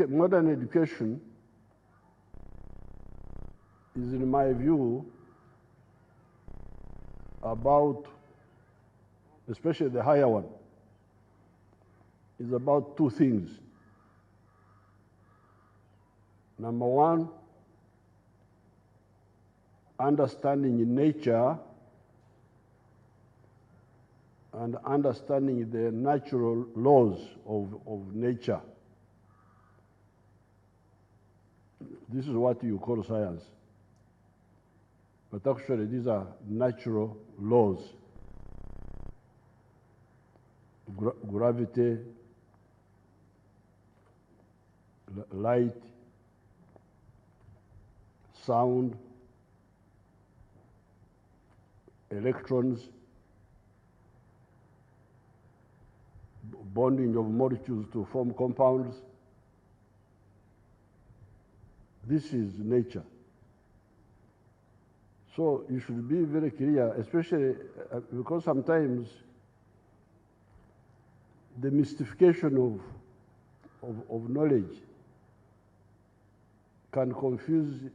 modern education is, in my view, about, especially the higher one, is about two things. Number one, understanding nature and understanding the natural laws of nature. This is what you call science. But actually, these are natural laws. Gravity, light, sound, electrons, bonding of molecules to form compounds. This is nature. So you should be very clear, especially because sometimes the mystification of knowledge can confuse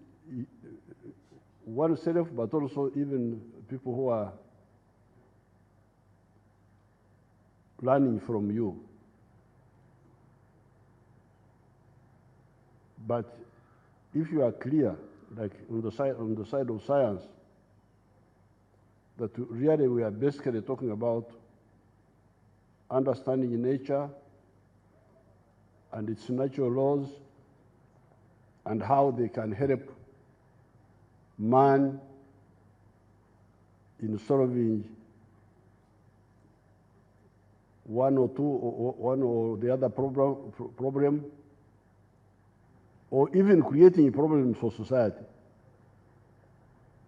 oneself, but also even people who are learning from you. But if you are clear, like on the side of science, that really we are basically talking about understanding nature and its natural laws and how they can help man in solving one or the other problem, or even creating problems for society.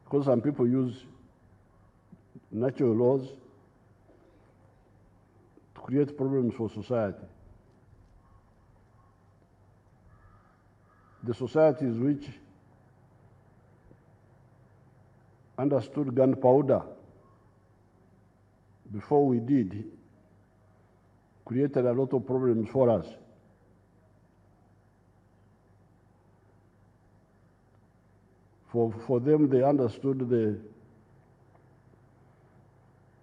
Because some people use natural laws to create problems for society. The societies which understood gunpowder before we did created a lot of problems for us. For them, they understood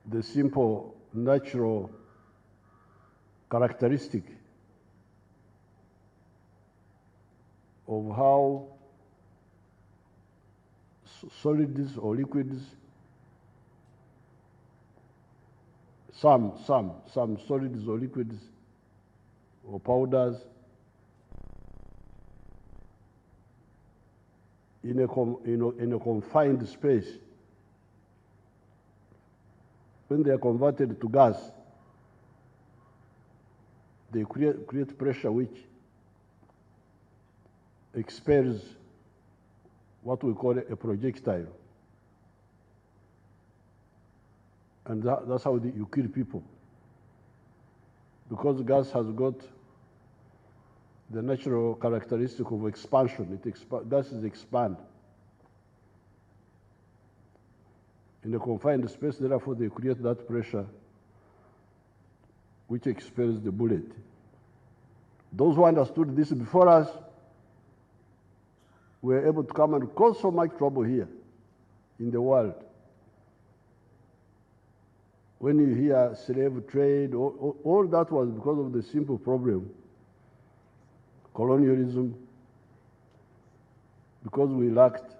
the simple natural characteristic of how solids or liquids, some solids or liquids or powders in a confined space, when they are converted to gas, they create pressure which expels what we call a projectile. And that's how you kill people. Because gas has got the natural characteristic of expansion. Gases expand. In a confined space, therefore, they create that pressure which expels the bullet. Those who understood this before us were able to come and cause so much trouble here in the world. When you hear slave trade, all that was because of the simple problem, colonialism, because we lacked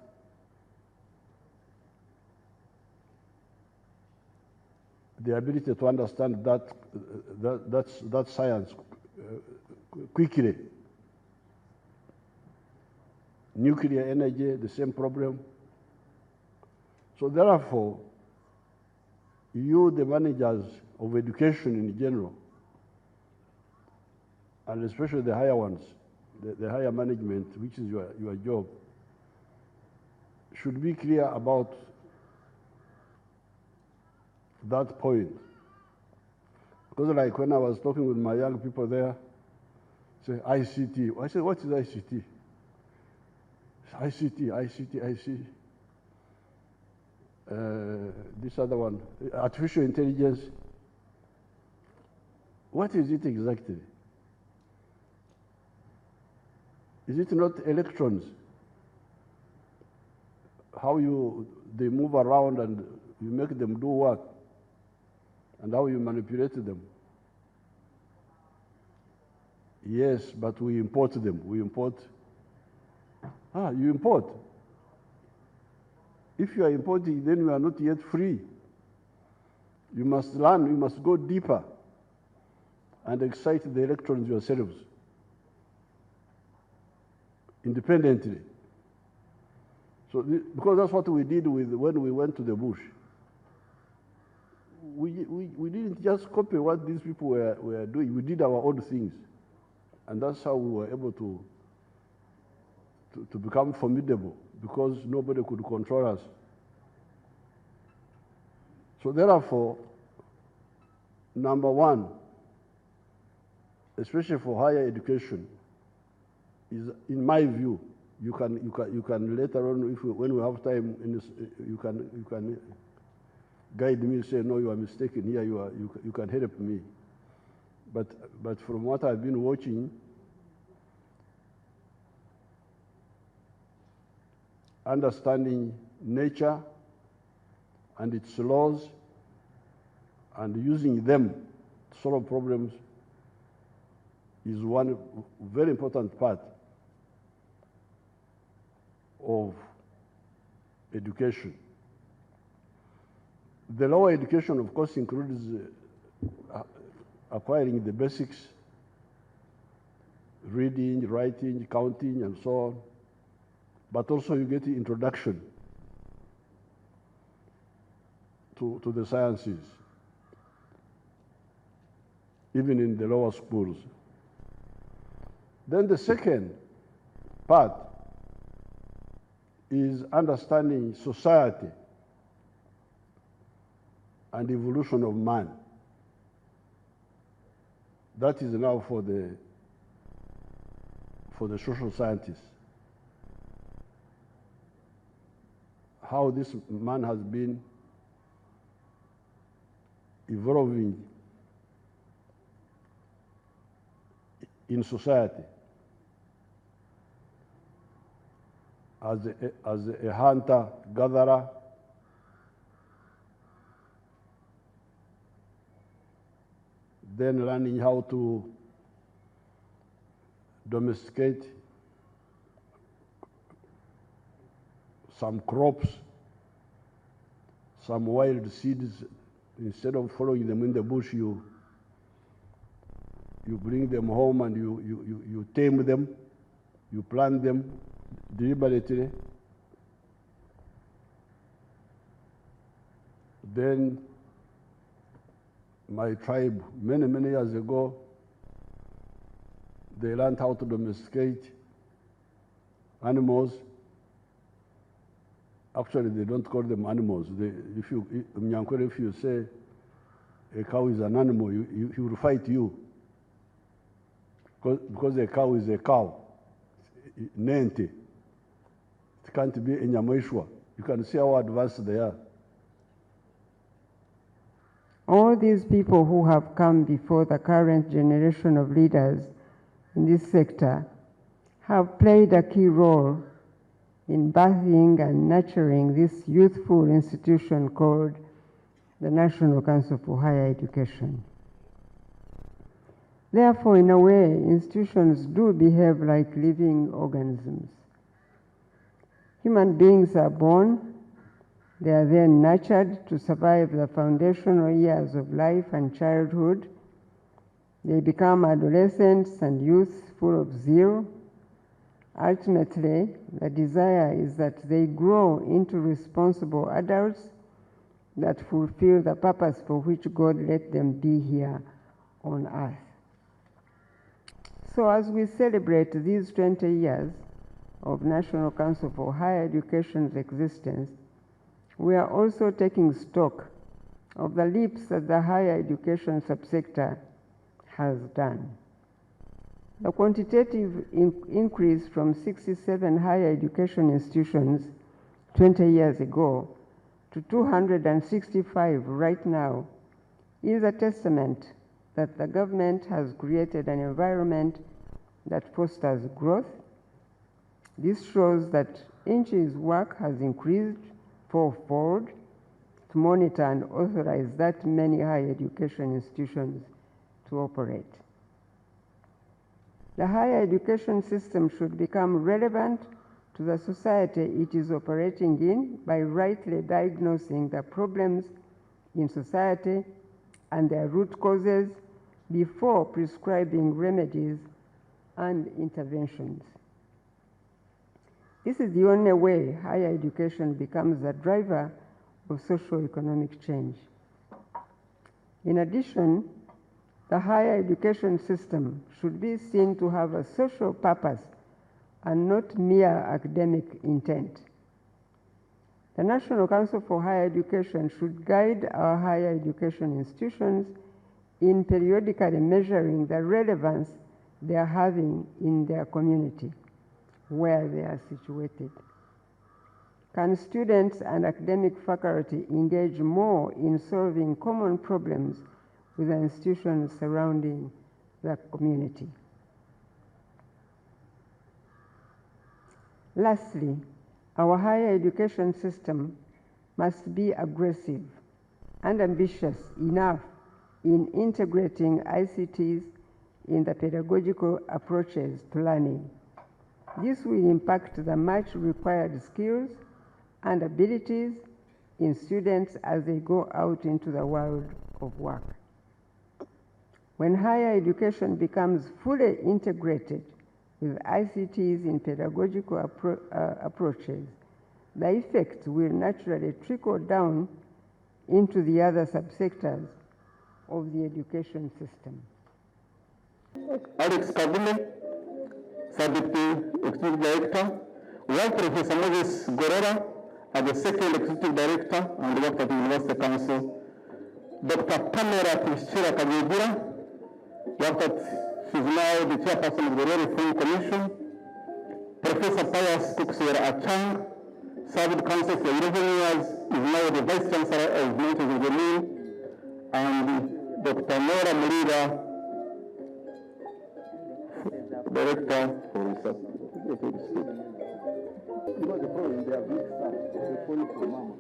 the ability to understand that science quickly. Nuclear energy, the same problem. So therefore, you, the managers of education in general, and especially the higher ones, the higher management, which is your job, should be clear about that point. Because like when I was talking with my young people there, say ICT. I said, what is ICT? ICT. This other one, artificial intelligence. What is it exactly? Is it not electrons? How they move around and you make them do what? And how you manipulate them? Yes, but we import them. We import. You import. If you are importing, then you are not yet free. You must learn, you must go deeper and excite the electrons yourselves independently. So, because that's what we did when we went to the bush. We didn't just copy what these people were doing. We did our own things. And that's how we were able to become formidable, because nobody could control us. So therefore, number one, especially for higher education, is, in my view, you can later on, when we have time, you can guide me, say, no, you are mistaken here, you can help me. But from what I've been watching, understanding nature and its laws and using them to solve problems is one very important part of education. The lower education, of course, includes acquiring the basics, reading, writing, counting, and so on. But also you get the introduction to the sciences, even in the lower schools. Then the second part is understanding society and evolution of man. That is now for the social scientists. How this man has been evolving in society as a hunter-gatherer, then learning how to domesticate some crops, some wild seeds. Instead of following them in the bush, you bring them home and you tame them, you plant them deliberately. Then my tribe, many years ago, they learned how to domesticate animals. Actually, they don't call them animals. If you say a cow is an animal, he will fight you. Because a cow is a cow. Nente. It can't be a nyameshwa. You can see how advanced they are. All these people who have come before the current generation of leaders in this sector have played a key role in birthing and nurturing this youthful institution called the National Council for Higher Education. Therefore, in a way, institutions do behave like living organisms. Human beings are born, they are then nurtured to survive the foundational years of life and childhood. They become adolescents and youth full of zeal. Ultimately, the desire is that they grow into responsible adults that fulfill the purpose for which God let them be here on earth. So as we celebrate these 20 years of National Council for Higher Education's existence, we are also taking stock of the leaps that the higher education subsector has done. The quantitative increase from 67 higher education institutions 20 years ago to 265 right now is a testament that the government has created an environment that fosters growth This shows that NCHI's work has increased fourfold to monitor and authorize that many higher education institutions to operate. The higher education system should become relevant to the society it is operating in by rightly diagnosing the problems in society and their root causes before prescribing remedies and interventions. This is the only way higher education becomes a driver of socio-economic change. In addition, the higher education system should be seen to have a social purpose and not mere academic intent. The National Council for Higher Education should guide our higher education institutions in periodically measuring the relevance they are having in their community where they are situated. Can students and academic faculty engage more in solving common problems with the institutions surrounding the community? Lastly, our higher education system must be aggressive and ambitious enough in integrating ICTs in the pedagogical approaches to learning. This will impact the much required skills and abilities in students as they go out into the world of work. When higher education becomes fully integrated with ICTs in pedagogical approaches, the effects will naturally trickle down into the other subsectors of the education system. Alex Kabule, Deputy Executive Director, worked Professor Moses Gorora as the Second Executive Director and worked at the University Council. Dr. Pamela Priscilla Kajugira, worked at, she's now the Chairperson of the Law Reform Commission. Professor Pius Kuksera Achang, served council for 11 years, is now the Vice Chancellor of Mountains of the Moon, and Dr. Nora Mulira, Director for Research. You know the problem, they are big stuff, they call it for mama.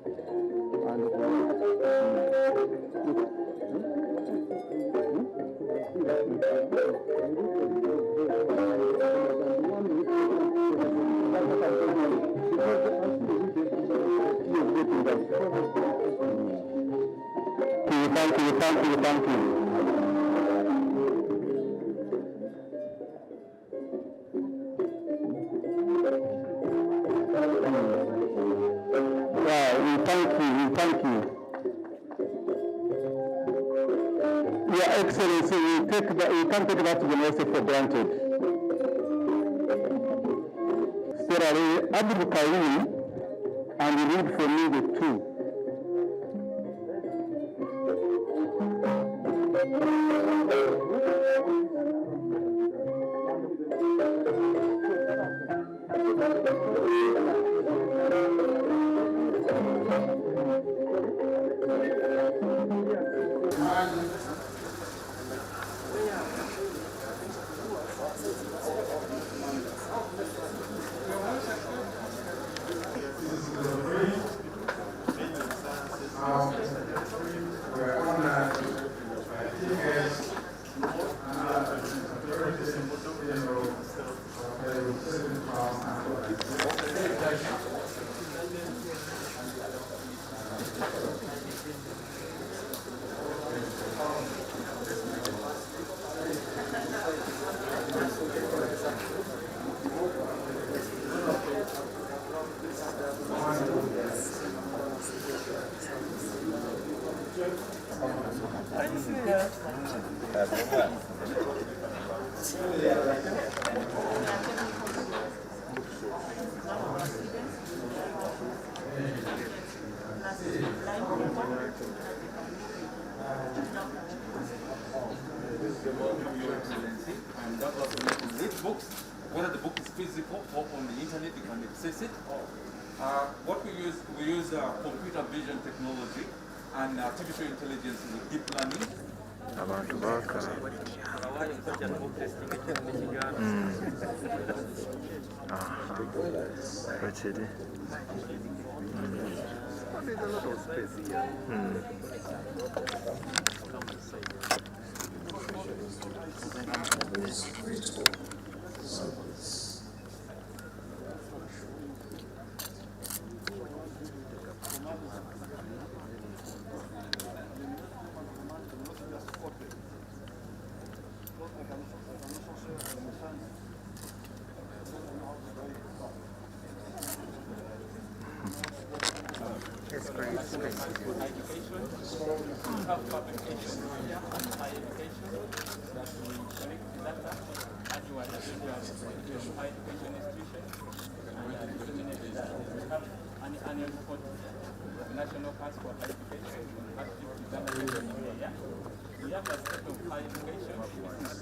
Thank you. Thank you. Your Excellency, we can't take that university for granted. Sierra Abdul Karim, and you read for me the two. And that was to read books, whether the book is physical or on the internet, you can access it. What we use computer vision technology and artificial intelligence with deep learning. Abantu baka aha Actually. There's a lot of space here. It's great. It's great. Annual report, national passport education, we have a set of higher education,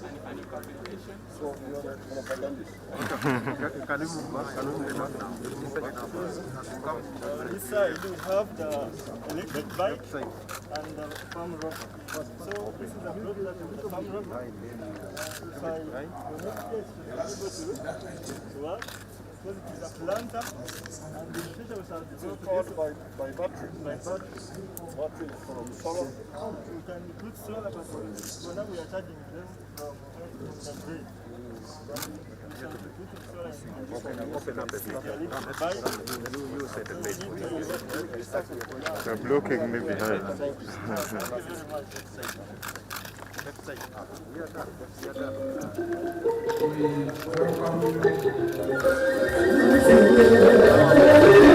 and annual publication. So you are can you move back? Can you move back now? On this side, we have the electric bike and the farm road. So this is the road that is the farm road. If I connect it to work, because it is a planter, and the future will start to Powered by battery. by battery. Battery from solar. We can put solar, but for now we are charging them from the grid. We can put solar in Open up a bit. electric bike. You said the base. They're blocking me behind. Thank you very much. We are done.